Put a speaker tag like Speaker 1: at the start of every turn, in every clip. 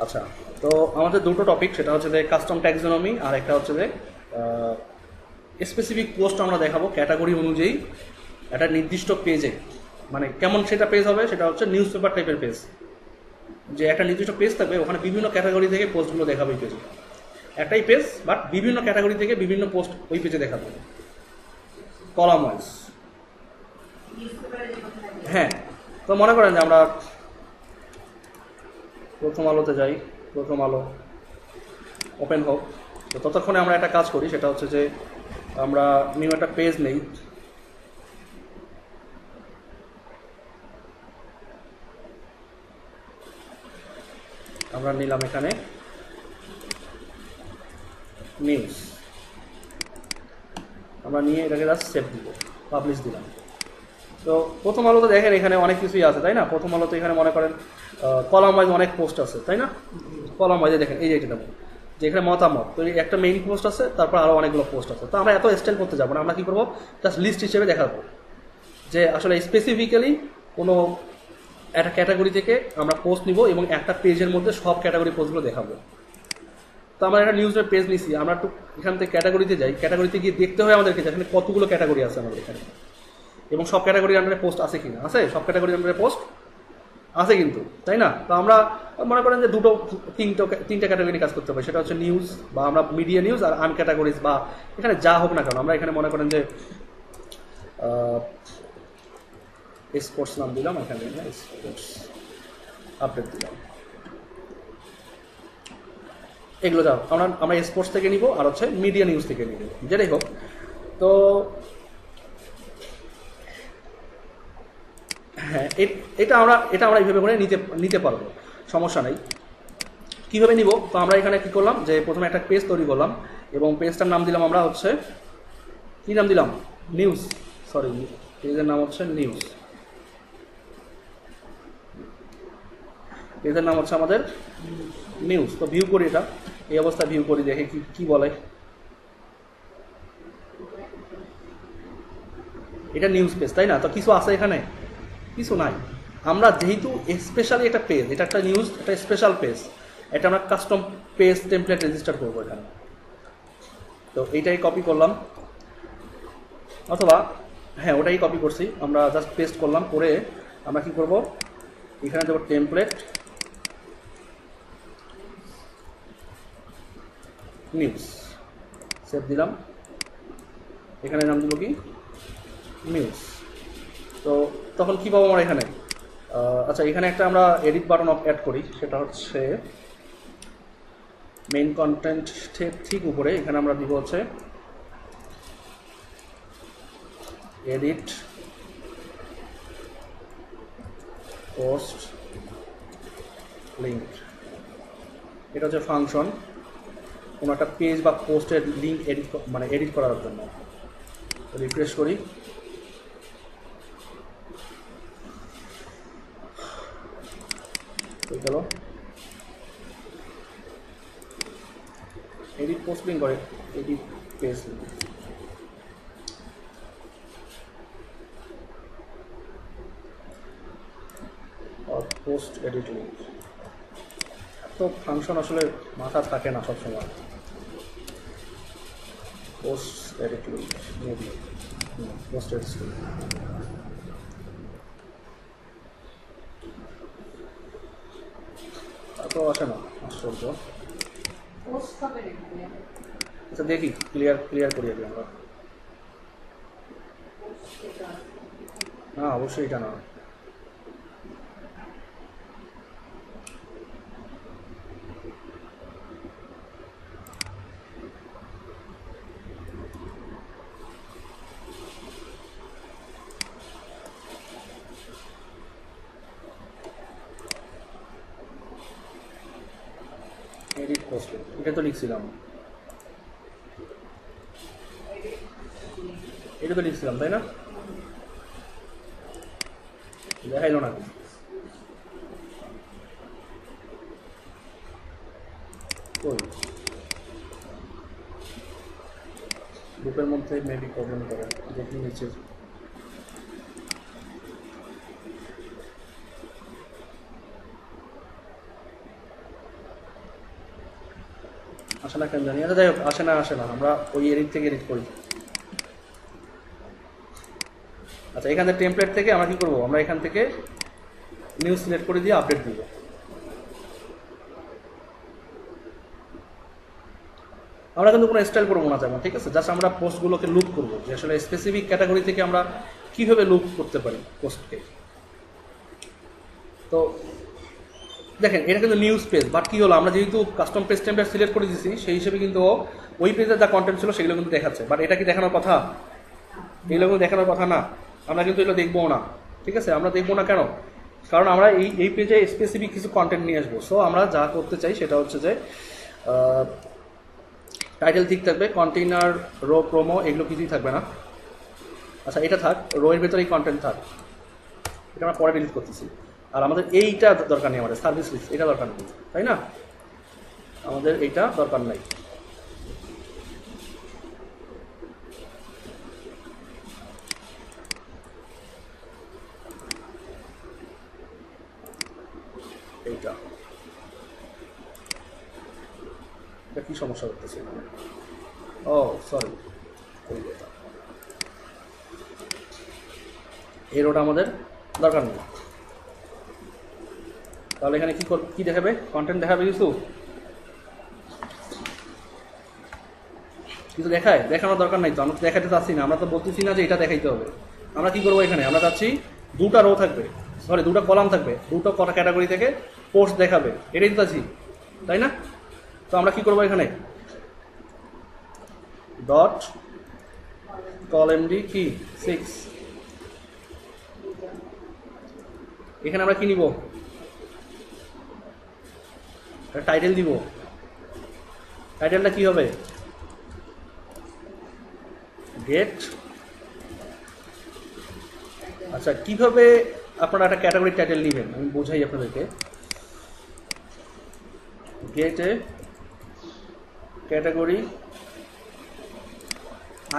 Speaker 1: আচ্ছা, তো আমাদের দুটো টপিক, সেটা হচ্ছে যে কাস্টম ট্যাক্সোনমি আর একটা হচ্ছে যে স্পেসিফিক পোস্ট আমরা দেখাবো ক্যাটাগরি অনুযায়ী একটা নির্দিষ্ট পেজে। মানে কেমন সেটা পেজ হবে, সেটা হচ্ছে নিউজ পেপার টাইপের পেজ, যে একটা নির্দিষ্ট পেজ থাকবে, ওখানে বিভিন্ন ক্যাটাগরি থেকে পোস্টগুলো দেখাবে ওই পেজে। একটাই পেজ বাট বিভিন্ন ক্যাটাগরি থেকে বিভিন্ন পোস্ট ওই পেজে দেখাবে, কলাম ওয়াইজ। হ্যাঁ, তো মনে করেন যে আমরা প্রথম আলোতে যাই, প্রথম আলো ওপেন হোক, তো ততক্ষণে আমরা একটা কাজ করি, সেটা হচ্ছে যে আমরা নিউ একটা পেজ নেই। আমরা নিলাম এখানে নিউজ, আমরা নিয়ে এটাকে জাস্ট সেভ দিব, পাবলিশ দিলাম। তো প্রথম আলোতে দেখেন এখানে অনেক কিছুই আছে, তাই না? প্রথম আলোতে এখানে মনে করেন কলাম ওয়াইজ অনেক পোস্ট আছে, তাই না? কলাম ওয়াইজে দেখেন এই যে এটা দেবো, যে এখানে মতামত, তো একটা মেইন পোস্ট আছে, তারপর আরও অনেকগুলো পোস্ট আছে। তো আমরা এত এক্সটেন্ড করতে যাবো না, আমরা কী করবো, জাস্ট লিস্ট হিসেবে দেখাবো যে আসলে স্পেসিফিক্যালি কোনো একটা ক্যাটাগরি থেকে আমরা পোস্ট নিব এবং একটা পেজের মধ্যে সব ক্যাটাগরি পোস্টগুলো দেখাবো। তো আমরা একটা নিউজের পেজ নিছি, আমরা একটু এখান থেকে ক্যাটাগরিতে যাই, ক্যাটাগরিতে গিয়ে দেখতে হয় আমাদেরকে এখানে কতগুলো ক্যাটাগরি আছে আমাদের এখানে, এবং সব ক্যাটাগরির আন্ডারে পোস্ট আছে কিনা। আছে, সব ক্যাটাগরির আন্ডারে পোস্ট আছে কিন্তু, তাই না? তো আমরা মনে করেন যে তিনটা ক্যাটাগরি কাজ করতে পারি, সেটা হচ্ছে নিউজ বা আমরা মিডিয়া নিউজ আর আনক্যাটাগরিজ বা এখানে যা হোক না কেন, আমরা এখানে মনে করেন যে স্পোর্টস নাম দিলাম, এখানে স্পোর্টস আপডেট দিলাম, এগুলো যাও আমরা স্পোর্টস থেকে নিব আর হচ্ছে মিডিয়া নিউজ থেকে নিব, যেটাই হোক। তো হ্যাঁ, এটা আমরা এইভাবে করে নিতে পারবো, সমস্যা নেই। কীভাবে নিব, তো আমরা এখানে কী করলাম, যে প্রথমে একটা পেজ তৈরি করলাম এবং পেজটার নাম দিলাম আমরা হচ্ছে, কী নাম দিলাম, নিউজ, সরি পেজের নাম হচ্ছে নিউজ, পেজের নাম হচ্ছে আমাদের নিউজ। তো ভিউ করি, এটা এই অবস্থায় ভিউ করি, দেখে কি বলে। এটা নিউজ পেজ, তাই না? তো কিছু আছে এখানে, কিছু নাই। আমরা যেহেতু স্পেশালি একটা পেজ, এটা একটা নিউজ, একটা স্পেশাল পেজ, এটা আমরা কাস্টম পেজ টেমপ্লেট রেজিস্টার করবো এখানে। তো এইটাই কপি করলাম, অথবা হ্যাঁ ওটাই কপি করছি, আমরা জাস্ট পেস্ট করলাম, করে আমরা কি করব, এখানে দেবো টেমপ্লেট নিউজ, সেভ দিলাম, এখানে নাম দিব কি, নিউজ। তো তখন কী পাবো আমরা এখানে, আচ্ছা এখানে একটা আমরা এডিট বাটন অ্যাড করি, সেটা হচ্ছে মেইন কন্টেন্ট ঠিক উপরে, এখানে আমরা দিব হচ্ছে এডিট পোস্ট লিঙ্ক। এটা হচ্ছে ফাংশন কোনো একটা পেজ বা পোস্টের লিঙ্ক এডিট করার জন্য। রিফ্রেশ করি, গেল এডিট পোস্ট লিঙ্ক করে, edit page link, post edit link. তো ফাংশন আসলে মাথা থাকে না সবসময়। Post edit link, maybe post edit link, তো আসে না, আশ্চর্য। আচ্ছা দেখি, ক্লিয়ার করি আগে আমরা। না অবশ্যই এটা না, এডিট পোস্ট এটা তো লিখছিলাম, এটা তো লিখছিলাম, তাই না? দেখাইল না কই, গ্রুপের মধ্যে মেবি প্রবলেম করে, দেখি নিচে। আসে না কেন জানি, আচ্ছা যাই হোক, আসে না, আমরা ওই এডিট থেকে এডিট করি। আচ্ছা, এখান থেকে টেমপ্লেট থেকে আমরা কি করবো, আমরা এখান থেকে নিউ সিলেক্ট করে দিয়ে আপডেট দিব। আমরা কিন্তু কোনো স্টাইল করবো না তেমন, ঠিক আছে, জাস্ট আমরা পোস্টগুলোকে লুপ করবো, যে আসলে স্পেসিফিক ক্যাটাগরি থেকে আমরা কীভাবে লুপ করতে পারি পোস্টকে। তো দেখেন এটা কিন্তু নিউজ পেজ, বাট কী হলো, আমরা যেহেতু কাস্টম পেজ টেমপ্লেট সিলেক্ট করে দিয়েছি, সেই হিসেবে কিন্তু ওই পেজের যা কন্টেন্ট ছিল সেগুলো কিন্তু দেখাচ্ছে, বাট এটা কি দেখানোর কথা? এগুলো কিন্তু দেখানোর কথা না, আমরা কিন্তু এগুলো দেখবো না, ঠিক আছে। আমরা দেখবো না কেন? কারণ আমরা এই পেজে স্পেসিফিক কিছু কন্টেন্ট নিয়ে আসবো। সো আমরা যা করতে চাই সেটা হচ্ছে যে টাইটেল ঠিক থাকবে, কন্টেইনার, রো, প্রোমো এগুলো কিছুই থাকবে না। আচ্ছা, এটা থাক, রো এর ভেতরেই কন্টেন্ট থাক, এটা আমরা পরে ডিলিট করতেছি। আর আমাদের এইটা দরকার নেই, আমাদের সার্ভিস লিস্ট এটা দরকার নেই, তাই না? আমাদের এইটা দরকার নাই। এইটা এটা কি সমস্যা করতেছে? ও সরি, এই রোটা আমাদের দরকার নেই। তাহলে এখানে কি দেখাবে? কন্টেন্ট দেখাবে কিছু দেখায়? দেখানোর দরকার নাই তো, আমরা তো দেখাতে চাচ্ছি না, আমরা তো বলতেছি না যে এটা দেখাইতে হবে। আমরা কি করবো, এখানে আমরা চাচ্ছি দুটা রো থাকবে, সরি দুটা কলাম থাকবে, দুটো কটা ক্যাটাগরি থেকে পোস্ট দেখাবে, এটাই তো চাচ্ছি, তাই না? তো আমরা কি করবো, এখানে ডট কলএমডি কি 6, এখানে আমরা কি নিব, টাইটেল দিব। টাইটেলটা কি হবে? গেট। আচ্ছা, কিভাবে আপনারা একটা ক্যাটাগরি টাইটেল নেবেন আমি বোঝাই আপনাদেরকে। গেটে ক্যাটাগরি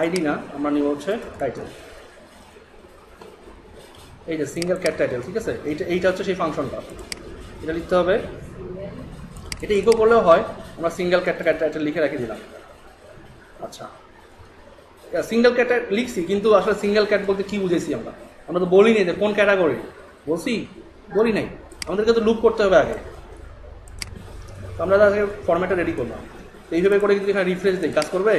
Speaker 1: আইডি না, আমরা নিব হচ্ছে টাইটেল, এই যে সিঙ্গেল ক্যাট টাইটেল, ঠিক আছে। এইটা হচ্ছে সেই ফাংশনটা, এটা লিখতে হবে। এটা ইকো করলেও হয়, আমরা সিঙ্গেল ক্যাট টাইটেল লিখে রেখে দিলাম। আচ্ছা, সিঙ্গেল ক্যাট লিখছি, কিন্তু আসলে সিঙ্গেল ক্যাট বলতে কি বুঝেছি আমরা? আমরা তো বলি নাই যে কোন ক্যাটাগরি, বলছি? বলি নাই, আমাদেরকে তো লুপ করতে হবে আগে। তো আমরা আগে ফরম্যাটটা রেডি করলাম, তো এইভাবে করে যদি এখানে রিফ্রেশ দিই কাজ করবে?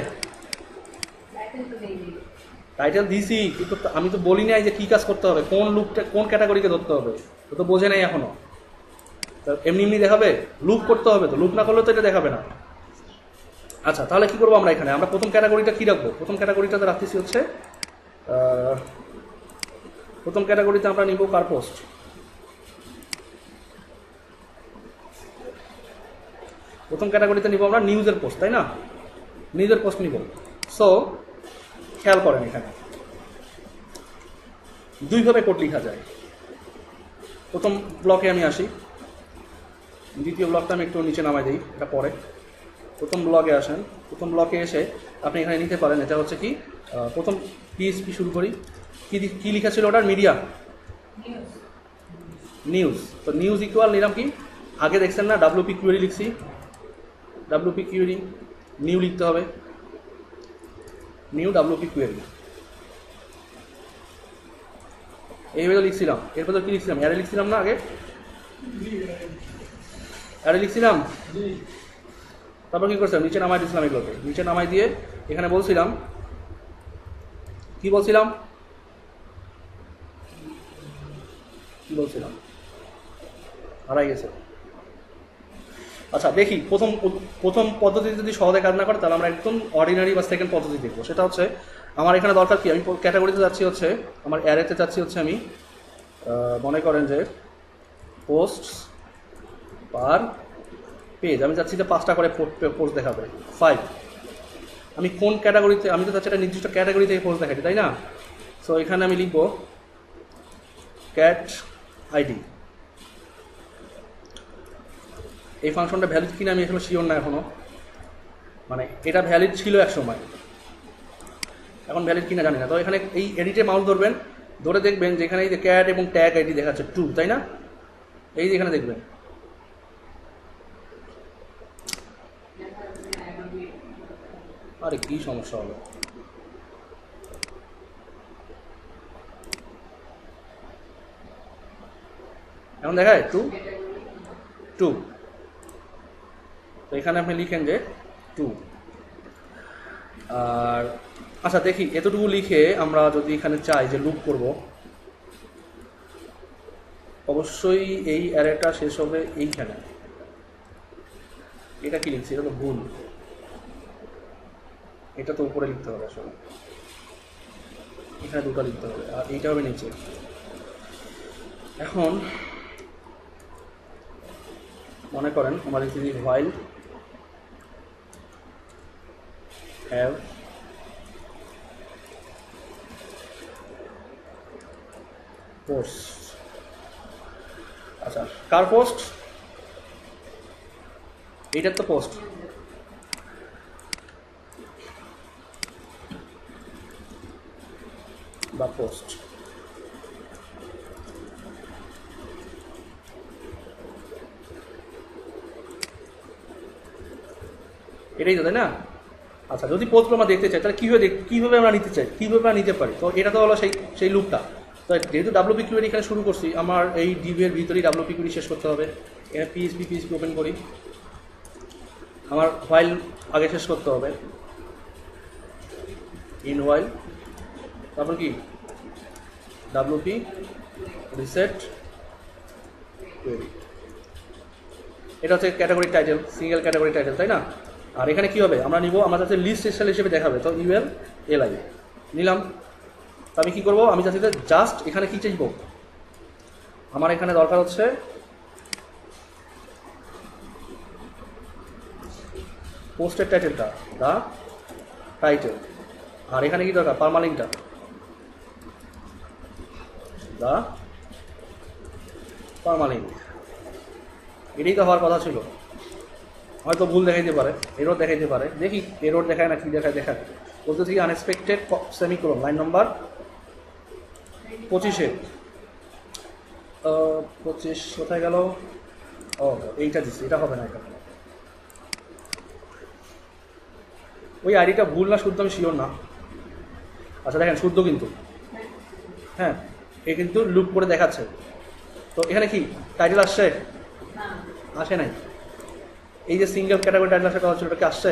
Speaker 1: টাইটেল দিছি, কিন্তু আমি তো বলি নাই যে কী কাজ করতে হবে, কোন লুপটা কোন ক্যাটাগরিকে ধরতে হবে, তো তো বোঝে নাই এখনো। এমনি এমনি দেখাবে? লুপ করতে হবে, তো লুপ না করলে তো এটা দেখাবে না। আচ্ছা, তাহলে কি করবো আমরা এখানে? আমরা প্রথম ক্যাটাগরিটা কি রাখবো? প্রথম ক্যাটাগরিটাতে রাখতেছি হচ্ছে প্রথম ক্যাটাগরিতে আমরা নিব কার পোস্ট। প্রথম ক্যাটাগরিতে নিব আমরা নিউজের পোস্ট, তাই না? নিউজের পোস্ট নিব। সো খেয়াল করেন, এখানে দুইভাবে কোড লেখা যায়। প্রথম ব্লকে আমি আসি, দ্বিতীয় ব্লকটা আমি একটু নিচে নামাই দিই, এটা পরে। প্রথম ব্লকে আসেন, প্রথম ব্লকে এসে আপনি এখানে নিতে পারেন, এটা হচ্ছে কি প্রথম পিএইচপি শুরু করি। কি লেখা ছিল ওটার? Media news. তো নিউজ ইকুয়াল নিলাম কি, আগে দেখছেন না ডাব্লিউপি কিউরি লিখছি, ডাব্লিউপি কিউরি নিউ লিখতে হবে, নিউ ডাব্লিউপি কিউরি, এইভাবে লিখছিলাম। এরপর কি লিখছিলাম? অ্যারে লিখছিলাম না আগে? অ্যারে লিখছিলাম, তারপর কি করছিলাম? নিচে নামাই দিয়েছিলাম এগুলোকে, নিচে নামাই দিয়ে এখানে বলছিলাম, কি বলছিলাম হারাই গেছে। আচ্ছা দেখি, প্রথম পদ্ধতিতে যদি সহজে কাজ না করে, তাহলে আমরা একদম অর্ডিনারি বা সেকেন্ড পদ্ধতি দেখবো। সেটা হচ্ছে আমার এখানে দরকার কি, আমি ক্যাটাগরিতে যাচ্ছি হচ্ছে, আমার অ্যারেতে যাচ্ছি হচ্ছে, আমি মনে করেন যে পোস্ট পার পেজ, আমি চাচ্ছি যে 5টা করে পোস্ট দেখাবে, 5। আমি কোন ক্যাটাগরিতে, আমি তো চাচ্ছি একটা নির্দিষ্ট ক্যাটাগরি থেকে পোস্ট দেখাচ্ছি, তাই না? সো এখানে আমি লিখব ক্যাট আইডি। এই ফাংশনটা ভ্যালিড কিনা আমি এখনো শিওর না এখনো, মানে এটা ভ্যালিড ছিল এক সময়, এখন ভ্যালিড কিনা জানি না। তো এখানে এই এডিটে মাউস ধরবেন, ধরে দেখবেন যে এখানে এই যে ক্যাট এবং ট্যাগ আইডি দেখাচ্ছে 2, তাই না? এই যে এখানে দেখবেন আরে কি সমস্যা হলো? এখন দেখায় 2 2। তো এখানে আপনি লিখেন যে 2। আর আচ্ছা দেখি এতটুকু লিখে আমরা যদি এখানে চাই যে লুপ করব, অবশ্যই এই অ্যারেটা শেষ হবে এইখানে। এটা কি লিখছি? এটা তো ভুল, এটা তো উপরে লিখতে হবে আসলে, এখানে দুটো লিখতে হবে আর এইটা হবে নিচে। এখন মনে করেন আমরা লিখছি while have post। আচ্ছা কার পোস্ট? এইটার তো পোস্ট। বা পোস্ট এটাই তো, তাই না? আচ্ছা যদি পোস্টগুলো আমরা দেখতে চাই তাহলে কীভাবে আমরা নিতে চাই, কীভাবে আমরা নিতে পারি? তো এটা তো হলো সেই লুপটা। তো যেহেতু ডাব্লিউপি কোয়েরি এখানে শুরু করছি, আমার এই ডিভের ভিতরেই ডাব্লিউপি কোয়েরি শেষ করতে হবে। এখানে পিএইচপি ওপেন করি, আমার হোয়াইল আগে শেষ করতে হবে, ইন হোয়াইল, তারপর কি ডাব্লিউপি রিসেট কোয়েরি। এটা হচ্ছে category title, single category title, তাই না? আর এখানে কি হবে, আমরা নিব আমার কাছে লিস্ট স্টাইল হিসেবে দেখাবে, তো ইউএল এলআই নিলাম। তো আমি কি করব, আমি চাচ্ছি জাস্ট এখানে কি চাইব, আমার এখানে দরকার হচ্ছে পোস্টের টাইটেলটা, দা টাইটেল। আর এখানে কি দরকার, পারমালিংকটা, দা পারমালিংক। এটাই তো হওয়ার কথা ছিল। হয়তো ভুল দেখাইতে পারে, এরর দেখাইতে পারে, দেখি এরর দেখায় না কি দেখায়। বলতে থাকি আনএক্সপেক্টেড সেমিকোলন, লাইন নাম্বার 25-এ। 25 কোথায় গেল? ও এইটা দিচ্ছি, এটা হবে না। এটা ওই আইডিটা ভুল না শুদ্ধ আমি শিওর না। আচ্ছা দেখেন শুদ্ধ কিন্তু, হ্যাঁ এ কিন্তু লুপ করে দেখাচ্ছে। তো এখানে কি টাইটেল আসছে? আসে নাই। এই যে সিঙ্গেল ক্যাটাগরি টাইটেল আসার কথা ছিল, ওটা কি আসছে?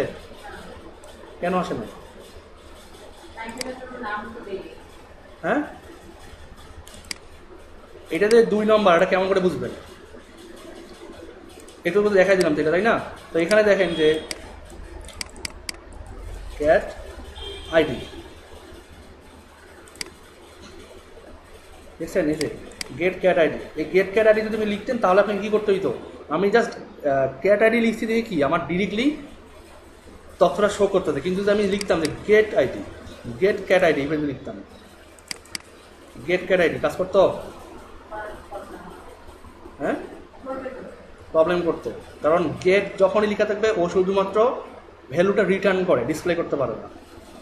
Speaker 1: কেন আসে না? হ্যাঁ এটা যে 2 নম্বর, এটা কেমন করে বুঝবেন? একটু দেখাই দিলাম তো এটা, তাই না? তো এখানে দেখেন যে ক্যাট আইডি দেখছেন, এই যে গেট ক্যাট আইডি। এই গেট ক্যাট আইডি যদি তুমি লিখতেন তাহলে আপনি কী করতে হইতো, আমি জাস্ট ক্যাট আইডি লিখছি দেখে কি আমার ডিরেক্টলি তথ্যটা শো করতে হতো। কিন্তু যদি আমি লিখতাম যে get ID, get cat ID, এভাবে লিখতাম গেট ক্যাট আইডি, কাজ করতো? হ্যাঁ প্রবলেম করতো, কারণ গেট যখনই লেখা থাকবে ও শুধুমাত্র ভ্যালুটা রিটার্ন করে, ডিসপ্লে করতে পারে না।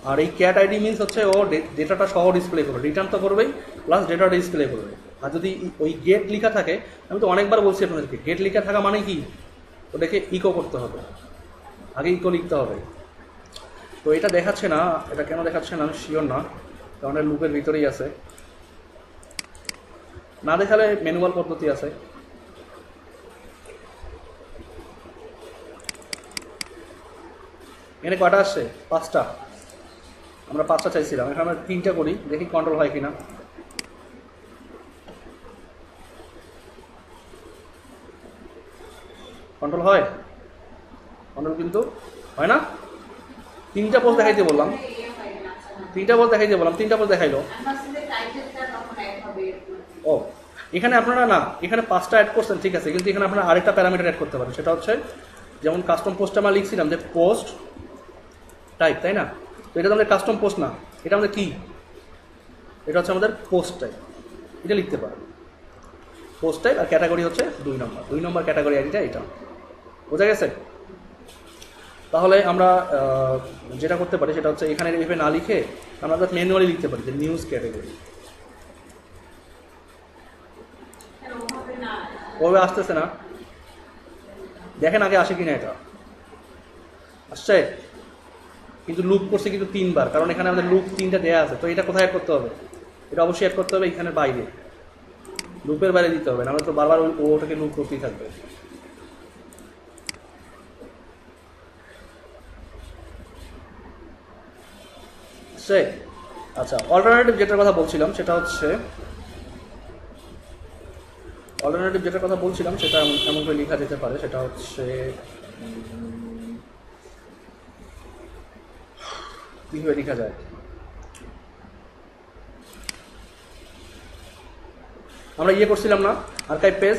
Speaker 1: আর এই ক্যাট আইডি মিনস হচ্ছে ও ডেটাটা সহ ডিসপ্লে করবে, রিটার্ন তো করবেই প্লাস ডেটাটা ডিসপ্লে করবে। আর যদি ওই গেট লেখা থাকে, আমি তো অনেকবার বলছি আপনাদেরকে, গেট লেখা থাকা মানে কি, ওটাকে ইকো করতে হবে, আগে ইকো লিখতে হবে। তো এটা দেখাচ্ছে না, এটা কেন দেখাচ্ছে না আমি শিওর না, কারণ এটা লুপের ভিতরেই আছে। না দেখালে ম্যানুয়াল পদ্ধতি আছে। এখানে কয়টা আসছে? 5টা। আমরা 5টা চাইছিলাম, এখানে আমরা 3টা করি, দেখি কন্ট্রোল হয় কিনা। কন্ট্রোল হয়? কন্ট্রোল কিন্তু হয় না। 3টা পোস্ট দেখাইতে বললাম, 3টা পোস্ট দেখাইতে বললাম, 3টা পোস্ট দেখাইলো। ও এখানে আপনারা না, এখানে 5টা অ্যাড করছেন ঠিক আছে, কিন্তু এখানে আপনারা আরেকটা প্যারামিটার অ্যাড করতে পারেন। সেটা হচ্ছে যেমন কাস্টম পোস্টে আমরা লিখছিলাম যে পোস্ট টাইপ, তাই না? তো এটা তো আমাদের কাস্টম পোস্ট না, এটা আমাদের কি, এটা হচ্ছে আমাদের পোস্ট টাইপ। এটা লিখতে পারেন পোস্ট টাইপ। আর ক্যাটাগরি হচ্ছে 2 নম্বর ক্যাটাগরি আইডিটা, এটা বোঝা গেছে? তাহলে আমরা যেটা করতে পারি সেটা হচ্ছে এখানে এভাবে না লিখে আমরা ম্যানুয়ালি লিখতে পারি যে নিউজ ক্যাটাগরি। ওভাবে আসতেছে না, দেখেন আগে আসে কিনা। এটা আসছে, কিন্তু লুপ করছে কিন্তু 3 বার, কারণ এখানে আমাদের লুপ 3টা দেওয়া আছে। তো এটা কোথায় অ্যাড করতে হবে? এটা অবশ্যই অ্যাড করতে হবে এখানে বাইরে, লুপের বাইরে দিতে হবে, নাহলে তো বারবার ওটাকে লুপ করতেই থাকবে। আচ্ছা, অল্টারনেটিভ যেটার কথা বলছিলাম সেটা হচ্ছে সেটা এমন করে লেখা যেতে পারে, সেটা হচ্ছে কিভাবে লেখা যায়। আমরা ইয়ে করছিলাম না আর্কাইভ পেজ,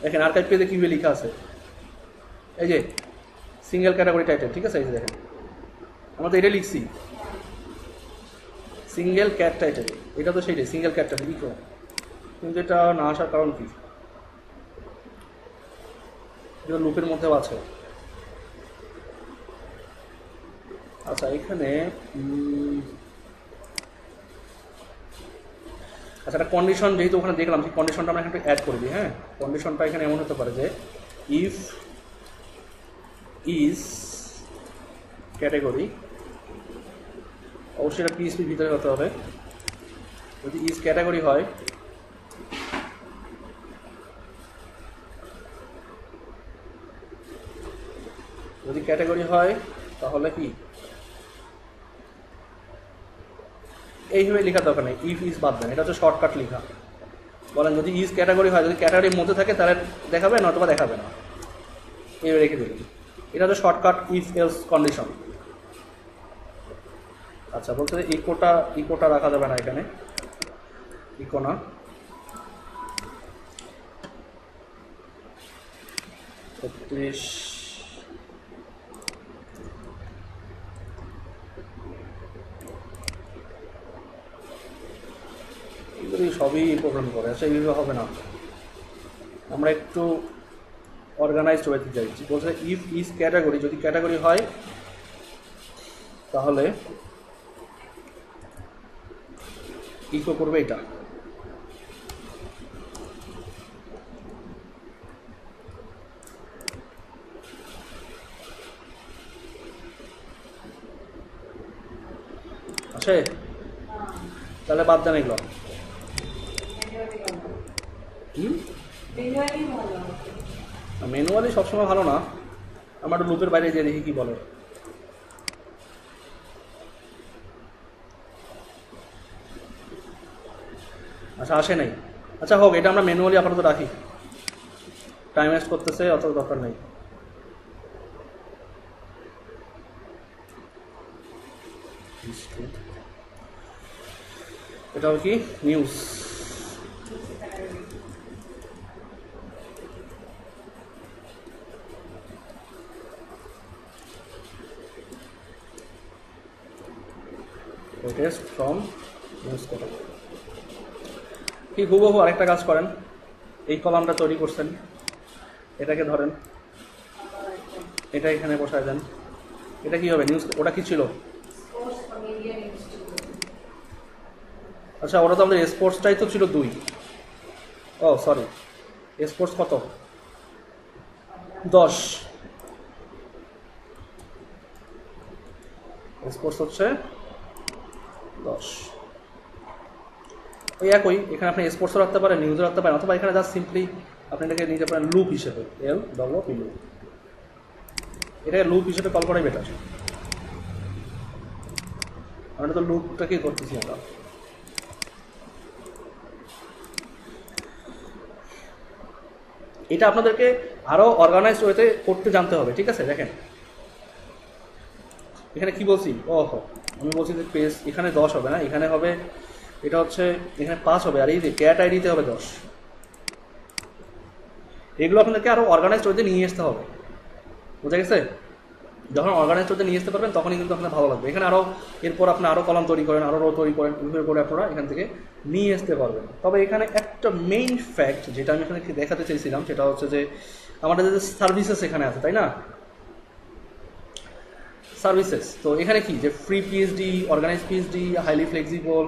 Speaker 1: দেখেন আর্কাইভ পেজে কিভাবে লেখা আছে, এই যে সিঙ্গেল ক্যাটাগরি টাইটেল, ঠিক আছে, এই যে দেখেন আমরা তো এটা লিখছি সিঙ্গেল ক্যাট টাইটেল, এটা তো সেইটাই সিঙ্গেল ক্যাট টাইটেল লিখো, কিন্তু এটা না আসার কারণ কি? এটা লুপের মধ্যেও আছে। আচ্ছা, এখানে আচ্ছা একটা কন্ডিশন যেহেতু ওখানে দেখলাম, সেই কন্ডিশনটা আমরা এখানে অ্যাড করে দিই। হ্যাঁ, কন্ডিশনটা এখানে এমন হতে পারে যে ইফ ইজ ক্যাটাগরি, অবশ্যই এটা পিএইচপি ভিতরে হতে হবে। যদি ইজ ক্যাটাগরি হয় তাহলে কি এইভাবে লেখার দরকার নেই, ইফ ইজ বাদ দেন, এটা হচ্ছে শর্টকাট লেখা। বলেন যদি ইজ ক্যাটাগরি হয়, যদি ক্যাটাগরির মধ্যে থাকে তাহলে দেখাবে, নয়তো বা দেখাবে না, এইভাবে রেখে দেবেন। এটা হচ্ছে শর্টকাট ইফ এলস কন্ডিশন। আচ্ছা, বলতে ইকোটা রাখা যাবে না এখানে, ইকো না, 36 সবই প্রোগ্রাম করে। আচ্ছা, এইভাবে হবে না, আমরা একটু অর্গানাইজড ওয়েতে চাইছি। বলছে ইফ ইজ ক্যাটাগরি, যদি ক্যাটাগরি হয় তাহলে ইকো করবে এটা। আছে, তাহলে বাদ দেন এগুলো। ম্যানুয়ালি সবসময় ভালো না, আমরা একটু লুপের বাইরে গিয়ে দেখি কি বলে। আচ্ছা, আসে নাই। আচ্ছা হোক, এটা আমরা ম্যানুয়ালি আপাতত রাখি, টাইম ওয়েস্ট করতেছে, অত দরকার নেই। এটা হবে কি news, test from news category. ঠিক হুবহু আরেকটা কাজ করেন, এই কলামটা তৈরি করছেন, এটাকে ধরেন, এটা এখানে বসায় দেন। এটা কি হবে নিউজ, ওটা কি ছিল? আচ্ছা, ওটা তো আমাদের স্পোর্টসটাই তো ছিল 2। ও সরি, স্পোর্টস কত? 10। স্পোর্টস হচ্ছে 10। ওই একই, এখানে আপনি স্পোর্টসও রাখতে পারেন, নিউজও রাখতে পারেন, অথবা এখানে জাস্ট সিম্পলি আপনি এটাকে নিতে পারেন লুপ হিসেবে, LWP লুপ। এটাকে লুপ হিসেবে কল করাই বেটার। আমরা তো লুপটাকেই করতেছি আমরা। এটা আপনাদেরকে আরও অর্গানাইজড ওয়েতে করতে জানতে হবে, ঠিক আছে? দেখেন এখানে কি বলছি, আমি বলছি যে পেজ এখানে 10 হবে না, এখানে হবে, এটা হচ্ছে এখানে 5 হবে, আর এই যে ক্যাট আইডিতে হবে 10। এগুলো আপনাদেরকে আরও অর্গানাইজড ওয়েতে নিয়ে আসতে হবে, বুঝা গেছে? যখন অর্গানাইজড ওয়েতে নিয়ে আসতে পারবেন তখনই কিন্তু আপনার ভালো লাগবে। এখানে আরও এরপর আপনি আরও কলাম তৈরি করেন, আরও রো তৈরি করেন, এইভাবে করে আপনারা এখান থেকে নিয়ে আসতে পারবেন। তবে এখানে একটা মেইন ফ্যাক্ট যেটা আমি এখানে দেখাতে চাইছিলাম সেটা হচ্ছে যে আমাদের যে সার্ভিসেস এখানে আছে, তাই না? সার্ভিসেস, তো এখানে কি যে free PhD, organise PhD, highly flexible,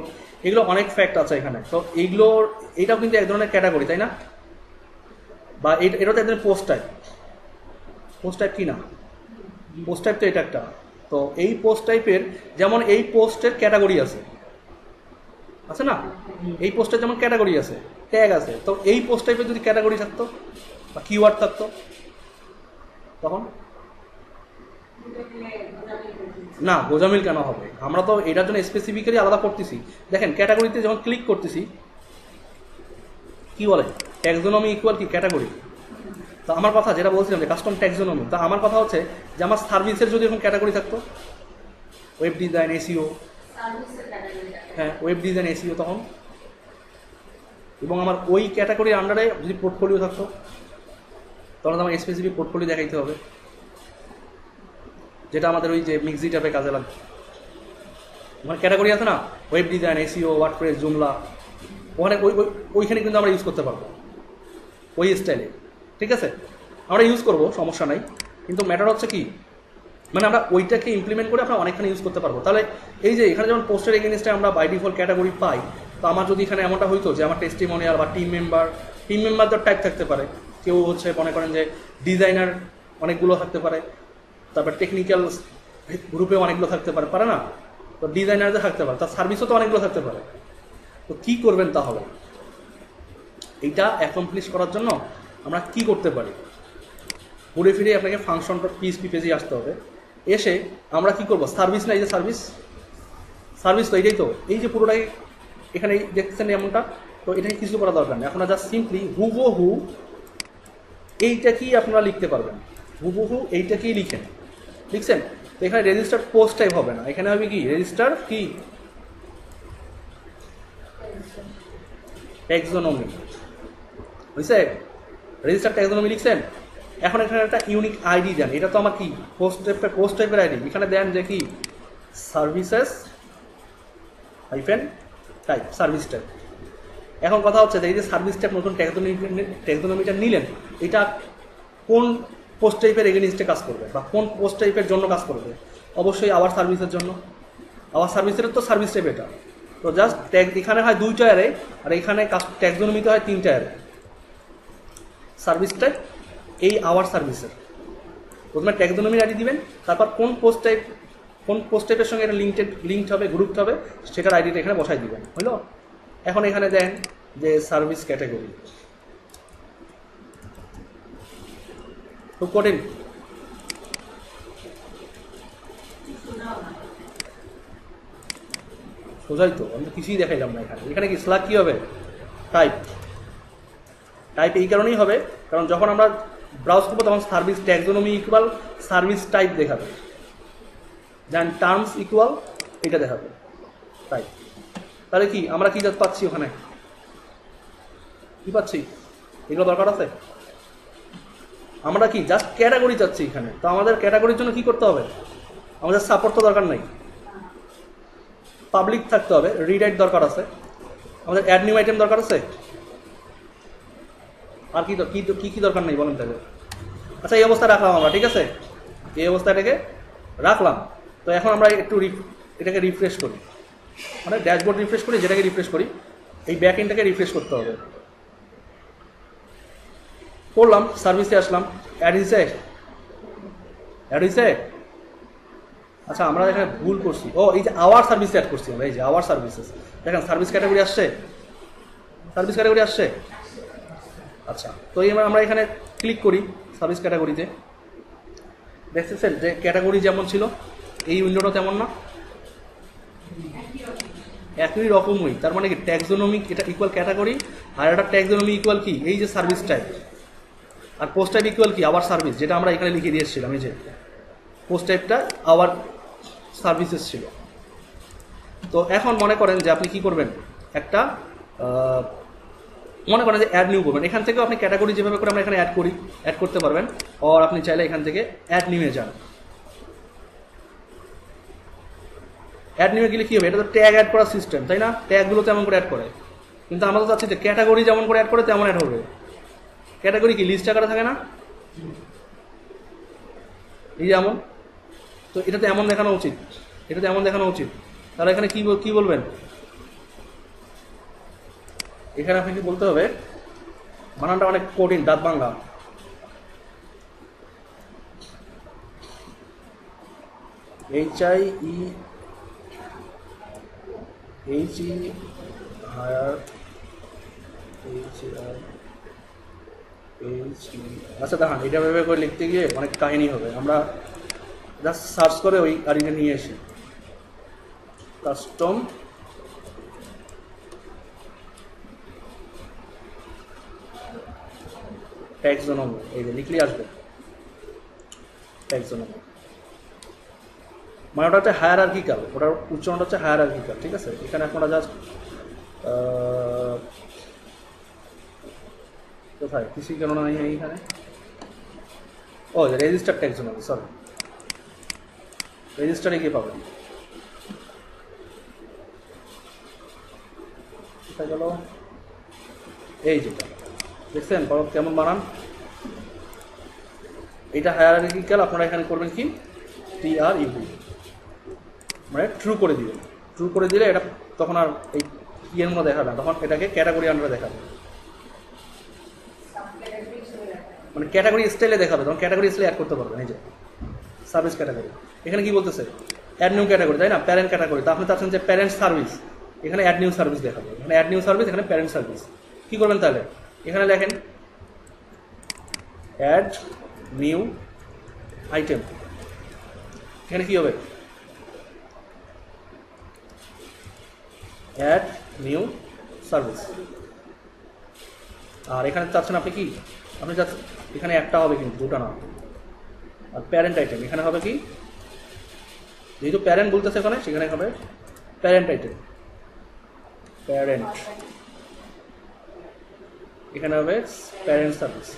Speaker 1: এগুলো অনেক ফ্যাক্ট আছে এখানে। তো এইগুলোর এটাও কিন্তু এক ধরনের ক্যাটাগরি, তাই না? বা এটা তো এক ধরনের পোস্ট টাইপ কি না? পোস্ট টাইপ তো এটা একটা। তো এই পোস্ট টাইপের যেমন এই পোস্টের ক্যাটাগরি আছে না, এই পোস্টের যেমন ক্যাটাগরি আছে, ট্যাগ আছে, তো এই পোস্ট টাইপের যদি ক্যাটাগরি থাকতো বা কিওয়ার্ড থাকতো তখন না, গোজামিল কেন হবে? আমরা তো এটার জন্য স্পেসিফিক্যালি আলাদা করতেছি। দেখেন ক্যাটাগরিতে যখন ক্লিক করতেছি কি বলে, ট্যাক্সোনমি ইকুয়াল কি ক্যাটাগরি। তো আমার কথা যেটা বলছিলাম যে কাস্টম ট্যাক্সোনমি, তো আমার কথা হচ্ছে যে আমার সার্ভিসের যদি এরকম ক্যাটাগরি থাকতো, ওয়েব ডিজাইন, এসইও, হ্যাঁ ওয়েব ডিজাইন, এসইও, তখন এবং আমার ওই ক্যাটাগরির আন্ডারে যদি পোর্টফোলিও থাকতো তখন আমার স্পেসিফিক পোর্টফোলিও দেখাইতে হবে, যেটা আমাদের ওই যে মিক্সি ট্যাপে কাজে লাগবে। ওখানে ক্যাটাগরি আছে না, ওয়েব ডিজাইন, এসইও, ওয়ার্ডপ্রেস, জুমলা, ওখানে ওইখানে কিন্তু আমরা ইউজ করতে পারবো ওই স্টাইলে, ঠিক আছে? আমরা ইউজ করবো, সমস্যা নাই, কিন্তু ম্যাটার হচ্ছে কি মানে আমরা ওইটাকে ইমপ্লিমেন্ট করে আমরা অনেকখানি ইউজ করতে পারবো। তাহলে এই যে এখানে যেমন পোস্টের এগেনস্টে আমরা বাই ডিফল্ট ক্যাটাগরি পাই, তো আমার যদি এখানে এমনটা হইতো যে আমার টেস্টিমোনিয়াল বা টিম মেম্বারদের টাইপ থাকতে পারে, কেউ হচ্ছে মনে করেন যে ডিজাইনার অনেকগুলো থাকতে পারে, তারপর টেকনিক্যাল গ্রুপে অনেকগুলো থাকতে পারে, পারে না? তো ডিজাইনারদের থাকতে পারে, তার সার্ভিসও তো অনেকগুলো থাকতে পারে। তো কী করবেন তাহলে? এইটা অ্যাকমপ্লিশ করার জন্য আমরা কি করতে পারি? ঘুরে ফিরে আপনাকে ফাংশন পিএইচপি পেজে আসতে হবে। এসে আমরা কি করব, সার্ভিস না, এই যে সার্ভিস তো এইটাই তো, এই যে পুরোটাই এখানে দেখছেন এমনটা, তো এটাকে কিছু করা দরকার নেই। আপনারা জাস্ট সিম্পলি হুবহু এইটা কি আপনারা লিখতে পারবেন, হুবহু এইটাকেই লিখছেন। তো এখানে রেজিস্টার পোস্ট টাইপ হবে না, এখানে হবে কি রেজিস্টার কি ট্যাক্সোনমি, বুঝছে? রেজিস্টার ট্যাক্সোনমি লিখছেন। এখন এখানে একটা ইউনিক আইডি দেন, এটা তো আমার কি পোস্ট টাইপের আইডি, এখানে দেন যে কি services hyphen type, service type. এখন কথা হচ্ছে যে এই যে সার্ভিস টাইপ নতুন ট্যাক্সোনমিটা নিলেন, এটা কোন পোস্ট টাইপের এগেনিস্টে কাজ করবে বা কোন পোস্ট টাইপের জন্য কাজ করবে? অবশ্যই আওয়ার সার্ভিসের জন্য। আওয়ার সার্ভিসের তো সার্ভিস টাইপ এটা, তো জাস্ট ট্যাগ এখানে হয় 2 টায়ারে আর এখানে ট্যাক্সোনমিতে হয় 3 টায়ারে। সার্ভিস টাইপ এই আওয়ার সার্ভিসের প্রথমে ট্যাক্সোনমির আইডি দিবেন, তারপর কোন পোস্ট টাইপের সঙ্গে এটা লিঙ্কড হবে, গ্রুপড হবে, সেটার আইডিটা এখানে বসাই দিবেন, হলো? এখন এখানে দেন যে সার্ভিস ক্যাটাগরি, খুব কঠিন, সোজাই তো, আমি তো কিছুই দেখাইলাম না। এখানে কি স্ল্যাগ কি হবে, টাইপ এই কারণেই হবে কারণ যখন আমরা ব্রাউজ করবো তখন service taxonomy equal service type দেখাবে, দেন টার্মস ইকুয়াল এটা দেখাবে টাইপ। তাহলে কি আমরা কি পাচ্ছি, ওখানে কি পাচ্ছি? এগুলো দরকার আছে? আমরা কি জাস্ট ক্যাটাগরি চাচ্ছি এখানে। তো আমাদের ক্যাটাগরির জন্য কি করতে হবে? আমাদের সাপোর্ট তো দরকার নাই, পাবলিক থাকতে হবে, রিডাইট দরকার আছে, আমাদের অ্যাড নিউ আইটেম দরকার আছে, আর কি দরকার নেই বলেন তাহলে? আচ্ছা এই অবস্থা রাখলাম আমরা, ঠিক আছে, এই অবস্থাটাকে রাখলাম। তো এখন আমরা একটু এটাকে রিফ্রেশ করি, মানে ড্যাশবোর্ড রিফ্রেশ করি, যেটাকে রিফ্রেশ করি এই ব্যাক এন্ডটাকে রিফ্রেশ করতে হবে। করলাম, সার্ভিসে আসলাম, অ্যাড হয়েছে। আচ্ছা আমরা এখানে ভুল করছি, ও এই যে আওয়ার সার্ভিস অ্যাড করছি আমরা, এই যে আওয়ার সার্ভিসেস, দেখেন সার্ভিস ক্যাটাগরি আসছে, আচ্ছা। তো এবার আমরা এখানে ক্লিক করি সার্ভিস ক্যাটাগরিতে, দেখতেছেন যে ক্যাটাগরি যেমন ছিল এই উইন্ডোটা তেমন না, একই রকমই। তার মানে কি ট্যাক্সোনমি এটা ইকুয়াল ক্যাটাগরি, আর একটা ট্যাক্সোনমি ইকুয়াল কি এই যে সার্ভিস টাইপ, আর পোস্ট টাইপ ইকুয়াল কি আওয়ার সার্ভিস, যেটা আমরা এখানে লিখে দিয়েছিলাম। এই যে পোস্ট টাইপটা আওয়ার সার্ভিসেস ছিল। তো এখন মনে করেন যে আপনি কি করবেন, একটা মনে করেন যে অ্যাড নিউ করবেন, এখান থেকেও আপনি ক্যাটাগরি যেভাবে করে আমরা এখানে অ্যাড করতে পারবেন, আর আপনি চাইলে এখান থেকে অ্যাড নিউয়ে যান। অ্যাড নিউয়ে গেলে কি হবে, এটা তো ট্যাগ অ্যাড করার সিস্টেম, তাই না? ট্যাগগুলো তেমন করে অ্যাড করে, কিন্তু আমরা তো চাচ্ছি যে ক্যাটাগরি যেমন করে অ্যাড করে তেমন অ্যাড হবে। ক্যাটাগরি কি লিস্ট আকারে থাকে না, এই যেমন, তো এটাতে এমন দেখানো উচিত, তাহলে এখানে কি বলবেন? এখানে আপনি কি বলতে হবে, বানানটা অনেক কঠিন, দাঁত ভাঙা, হায়ার আচ্ছা দেখান, এটা ভেবে করে লিখতে গিয়ে অনেক কাহিনী হবে। আমরা জাস্ট সার্চ করে ওই গাড়িটা নিয়ে আসি, কাস্টম ট্যাক্সোনমি, এই যে লিখলেই আসবে ট্যাক্সোনমি। মানে ওটা হচ্ছে হায়ারার্কিক্যাল, ওটার উচ্চারণটা হচ্ছে হায়ারার্কিক্যাল, ঠিক আছে। এখানে আপনারা জাস্ট কোথায় কিছুই কেন নাই এইখানে, ও রেজিস্টার ট্যাক্সোনমি, সরি রেজিস্টারে গিয়ে পাবেন। কোথায় গেল, এই যেটা দেখছেন কেমন বানান, এটা হায়ারার্কিক্যাল। আপনারা এখানে করবেন কি TRUE, মানে ট্রু করে দিবেন। ট্রু করে দিলে এটা তখন আর এই ইয়ের মধ্যে দেখাবে না, তখন এটাকে ক্যাটাগরি আন্ডারে দেখাবে, মানে ক্যাটাগরি স্টাইলে দেখাবে, তখন ক্যাটাগরি স্টাইলে অ্যাড করতে পারবেন। এই যে সার্ভিস ক্যাটাগরি, এখানে কি বলতেছে অ্যাড নিউ ক্যাটাগরি, তাই না, প্যারেন্ট ক্যাটাগরি। তো আপনি চাচ্ছেন যে প্যারেন্ট সার্ভিস, এখানে অ্যাড নিউ সার্ভিস দেখাবে, এখানে অ্যাড নিউ সার্ভিস, এখানে প্যারেন্ট সার্ভিস। কী করবেন তাহলে, এখানে লেখেন অ্যাড নিউ আইটেম, এখানে কি হবে অ্যাড নিউ সার্ভিস। আর এখানে চাচ্ছেন আপনি কি, আপনি চাচ্ছেন এখানে একটা হবে কিন্তু দুটা না। আর প্যারেন্ট আইটেম এখানে হবে কি, যেহেতু প্যারেন্ট বলতেছে এখানে, সেখানে হবে প্যারেন্ট আইটেম, প্যারেন্ট, এখানে হবে প্যারেন্ট সার্ভিস।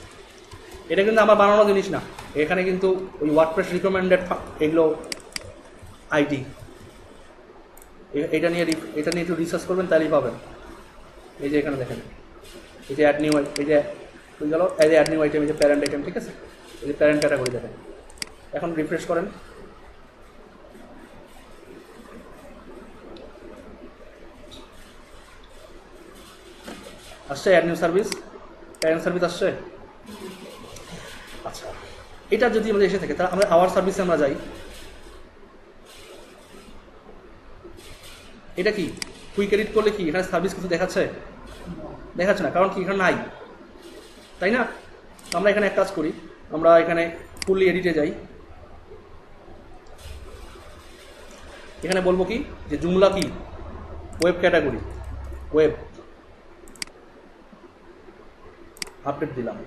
Speaker 1: এটা কিন্তু আমার বানানো জিনিস না, এখানে কিন্তু ওই ওয়ার্ডপ্রেস রিকমেন্ডেড এগুলো আইডি, এটা নিয়ে একটু রিসার্চ করবেন, তাহলেই পাবেন। এই যে এখানে দেখেন, এই যে অ্যাড নিউ, এই যে গেল এই যে অ্যাড নিউ আইটেম, এই যে প্যারেন্ট আইটেম, ঠিক আছে, এই যে প্যারেন্ট ক্যাটাগরি দেখেন। এখন রিফ্রেশ করেন, আসছে add new service, parent service আসছে। আচ্ছা, এটা যদি আমাদের এসে থাকে, তাহলে আমরা আওয়ার সার্ভিসে আমরা যাই। এটা কি কুইক এডিট করলে কি এখানে সার্ভিস কিছু দেখাচ্ছে, দেখাচ্ছে না, কারণ কি এখানে নাই, তাই না। আমরা এখানে এক কাজ করি, আমরা এখানে ফুললি এডিটে যাই, এখানে বলবো কি যে জুমলা কি ওয়েব ক্যাটাগরি, ওয়েব আপডেট দিলাম।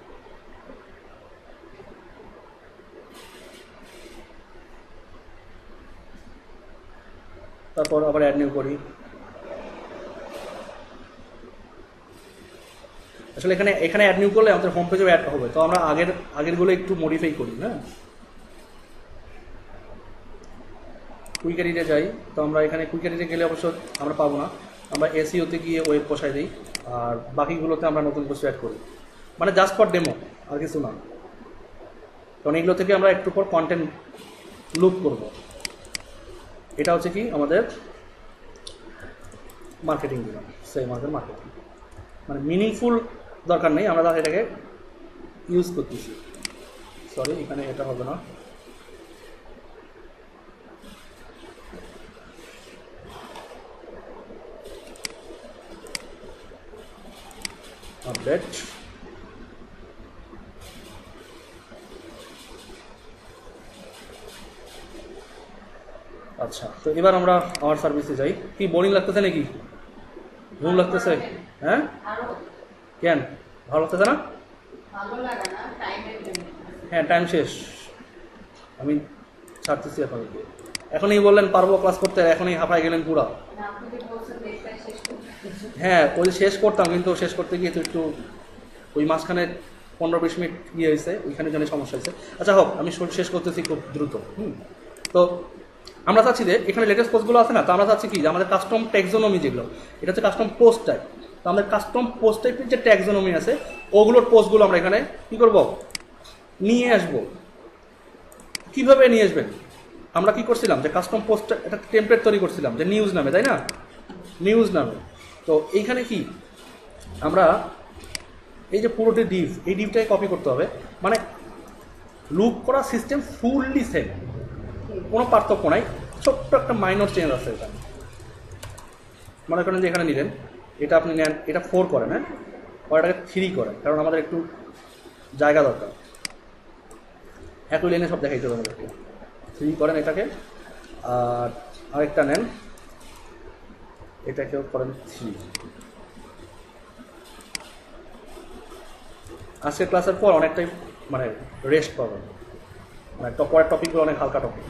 Speaker 1: তারপর আবার অ্যাড নিউ করি। আসলে এখানে অ্যাড নিউ করলে আমাদের হোম পেজেও অ্যাড হবে, তো আমরা আগেরগুলো একটু মডিফাই করি। হ্যাঁ, কুইক এডিটে যাই, তো আমরা এখানে কুইক এডিটে গেলে অবশ্য আমরা পাবো না, আমরা এসইওতে গিয়ে ওয়েব বসাই দিই, আর বাকিগুলোতে আমরা নতুন কিছু অ্যাড করি, মানে জাস্ট ফর ডেমো, আর কিছু না। কারণ এগুলো থেকে আমরা একটু পর কন্টেন্ট লুপ করব। এটা হচ্ছে কি আমাদের মার্কেটিং দিলাম, সেই আমাদের মার্কেটিং, মানে মিনিংফুল দরকার নেই, আমরা এটাকে ইউজ করতেছি। সরি, এখানে এটা হবে না, আপডেট। আচ্ছা, তো এবার আমরা আমার সার্ভিসে যাই। কি বোরিং লাগতেছে নাকি, ঘুম লাগতেছে? হ্যাঁ, কেন ভালো লাগতেছে না? হ্যাঁ, টাইম শেষ, আমি ছাড়তেছি এখন। এখনই বললেন পারবো ক্লাস করতে, এখনই হাঁপায় গেলেন পুরা। হ্যাঁ, ওই শেষ করতাম, কিন্তু শেষ করতে গিয়ে তো একটু ওই মাঝখানে 15-20 মিনিট ইয়ে হয়েছে, ওইখানে জন্য সমস্যা হয়েছে। আচ্ছা হোক, আমি শেষ করতেছি খুব দ্রুত। তো আমরা চাচ্ছি যে এখানে লেটেস্ট পোস্টগুলো আছে না, তো আমরা চাচ্ছি কি যে আমাদের কাস্টম ট্যাক্সোনমি যেগুলো, এটা হচ্ছে কাস্টম পোস্ট টাইপ, তো আমাদের কাস্টম পোস্ট টাইপের যে ট্যাক্সোনমি আছে ওগুলোর পোস্টগুলো আমরা এখানে কী করবো, নিয়ে আসবো। কীভাবে নিয়ে আসবেন, আমরা কি করছিলাম যে কাস্টম পোস্ট একটা টেমপ্লেট তৈরি করছিলাম যে নিউজ নামে, তাই না, নিউজ নামে। তো এইখানে কি আমরা এই যে পুরোটি ডিভ, এই ডিভটাকে কপি করতে হবে, মানে লুপ করা সিস্টেম ফুললি সেম, কোনো পার্থক্য নাই, ছোট্ট একটা মাইনর চেঞ্জ আছে এখানে। মনে করেন যে এখানে নিলেন, এটা আপনি নেন, এটা 4 করেন, হ্যাঁ, আর এটাকে 3 করেন, কারণ আমাদের একটু জায়গা দরকার, একটু লেনে সব দেখাইতে হবে আমাদেরকে। 3 করেন এটাকে, আর আরেকটা নেন, এটাকেও করেন 3। আজকের ক্লাসের পর অনেকটাই মানে রেস্ট পাবেন, মানে পরের টপিকগুলো অনেক হালকা টপিক।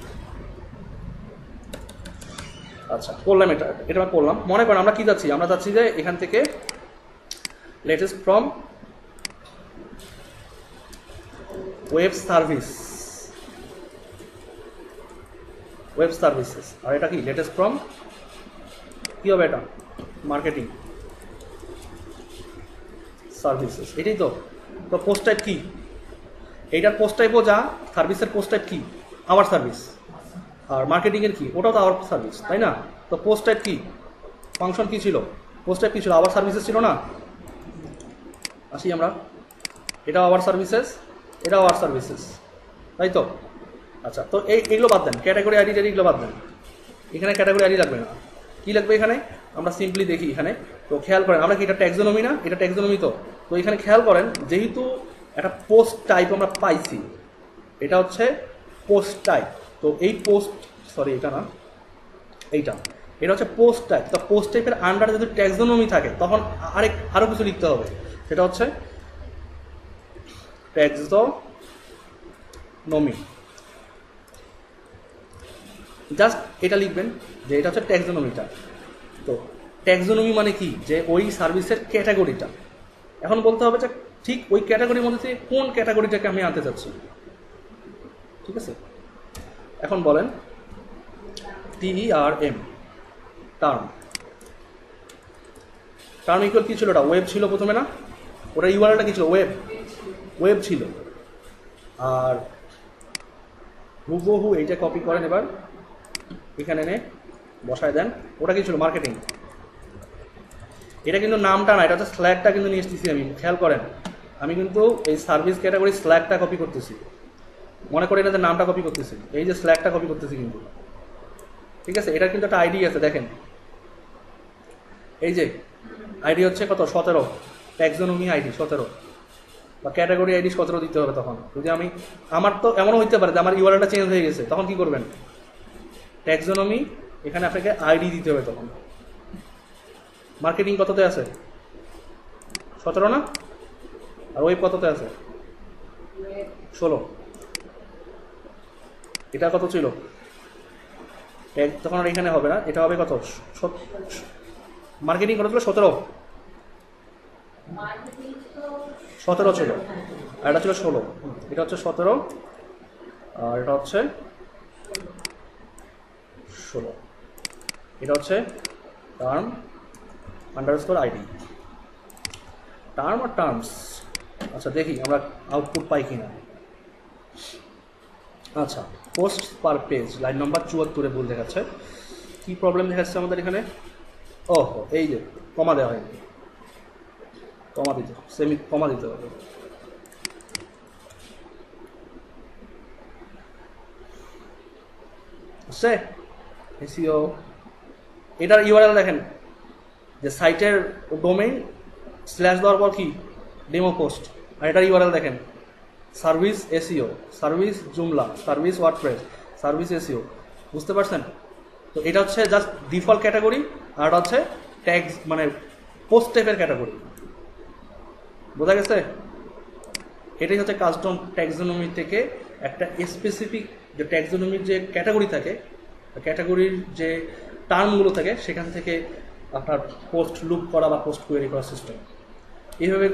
Speaker 1: আচ্ছা, করলাম এটা আমি করলাম। মনে করেন আমরা কি যাচ্ছি, আমরা যাচ্ছি যে এখান থেকে লেটেস্ট ফ্রম ওয়েব সার্ভিসেস, আর এটা কি লেটেস্ট ফ্রম কি হবে, এটা মার্কেটিং সার্ভিসেস, এটাই তো। তো পোস্ট টাইপ কি, এইটার পোস্ট টাইপও যা, সার্ভিসের পোস্ট টাইপ কি, আওয়ার সার্ভিস। আর মার্কেটিংয়ের কি, ওটাও তো আওয়ার সার্ভিস, তাই না? তো পোস্ট টাইপ কি, ফাংশন কি ছিল, পোস্ট টাইপ কি ছিল, আওয়ার সার্ভিসেস ছিল না? আসি আমরা, এটাও আওয়ার সার্ভিসেস, এটাও আওয়ার সার্ভিসেস, তাই তো? আচ্ছা, তো এইগুলো বাদ দেন, ক্যাটাগরি আইডি এগুলো বাদ দেন, এখানে ক্যাটাগরি আইডি লাগবে না। কি লাগবে এখানে, আমরা সিম্পলি দেখি এখানে। তো খেয়াল করেন, আমরা কি এটা ট্যাক্সোনমি না, এটা ট্যাক্সোনমি তো এখানে খেয়াল করেন, যেহেতু একটা পোস্ট টাইপ আমরা পাইছি, এটা হচ্ছে পোস্ট টাইপ। তো এই পোস্ট, সরি এটা না, এটা হচ্ছে পোস্ট টাইপ। তো পোস্ট টাইপের আন্ডারে যদি ট্যাক্সোনমি থাকে, তখন আরো কিছু লিখতে হবে, সেটা হচ্ছে ট্যাক্সোনমি। জাস্ট এটা লিখবেন যে এটা হচ্ছে ট্যাক্সোনমিটা। তো ট্যাক্সোনমি মানে কি, যে ওই সার্ভিসের ক্যাটাগরিটা। এখন বলতে হবে যে ঠিক ওই ক্যাটাগরির মধ্যে থেকে কোন ক্যাটাগরিটাকে আমি আনতে চাচ্ছি, ঠিক আছে? এখন বলেন TERM, টার্ম ইকুয়াল কি ছিল, ওটা ওয়েব ছিল প্রথমে না, ওটা ইউআরএলটা কি ছিল, ওয়েব ছিল। আর হুবহু এইটা কপি করেন, এবার এখানে এনে বসায় দেন, ওটা কি ছিল, মার্কেটিং। এটা কিন্তু নামটা না, এটা হচ্ছে স্ল্যাগটা কিন্তু নিয়ে এসেছি আমি, খেয়াল করেন। আমি কিন্তু এই সার্ভিস ক্যাটাগরি স্ল্যাগটা কপি করতেছি, মনে করি এটাতে নামটা কপি করতেছি, এই যে স্ল্যাগটা কপি করতেছি কিন্তু, ঠিক আছে? এটার কিন্তু একটা আইডি আছে, দেখেন এই যে আইডি হচ্ছে কত, 17, ট্যাক্সোনমি আইডি 17, বা ক্যাটাগরি আইডি 17 দিতে হবে। তখন যদি আমার তো এমনও হইতে পারে যে আমার ইউআরএলটা চেঞ্জ হয়ে গেছে, তখন কি করবেন, ট্যাক্সোনমি, এখানে আপনাকে আইডি দিতে হবে। তখন মার্কেটিং কততে আছে, 17 না? আর ওয়েব কততে আছে, 16। এটা কত ছিল, তখন আর এখানে হবে না, এটা হবে কত, মার্কেটিং কত ছিল, 17 ছিল, আর এটা ছিল 16। এটা হচ্ছে 17, আর এটা হচ্ছে 16। এটা হচ্ছে টার্ম আন্ডারস্কোর আইডি, টার্ম আর টার্মস। আচ্ছা, দেখি আমরা আউটপুট পাই কিনা। আচ্ছা, post per page, line number 74-এ ভুল দেখাচ্ছে। কি প্রবলেম দেখাচ্ছে আমাদের এখানে, এই যে কমা দেওয়া হয়নি, কমা দিতে হবে। এসইও, এটার ইউআরএল দেখেন, যে সাইটের ডোমেইন স্ল্যাশ দেওয়ার পর কি, ডেমো পোস্ট, আর এটার ইউআরএল দেখেন, সার্ভিস এসইও, সার্ভিস জুমলা, সার্ভিস ওয়ার্ডপ্রেস, সার্ভিস এসইও। বুঝতে পারছেন? তো এটা হচ্ছে জাস্ট ডিফল্ট ক্যাটাগরি, আর এটা হচ্ছে ট্যাক্স মানে পোস্ট টাইপের ক্যাটাগরি। বোঝা গেছে? এটাই হচ্ছে কাস্টম ট্যাক্সোনমি থেকে একটা স্পেসিফিক যে ট্যাক্সোনমির যে ক্যাটাগরি থাকে, ক্যাটাগরির যে টার্মগুলো থাকে, সেখান থেকে আপনার পোস্ট লুপ করা বা পোস্ট কোয়েরি করার সিস্টেম। এইভাবে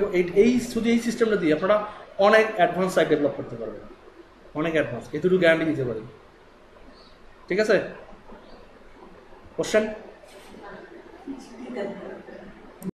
Speaker 1: শুধু এই সিস্টেমটা দিয়ে আপনারা অনেক অ্যাডভান্স সাইট ডেভেলপ করতে পারবেন, অনেক অ্যাডভান্স, এতটুকু গ্যারান্টি দিতে পারি। ঠিক আছে? কোশ্চেন?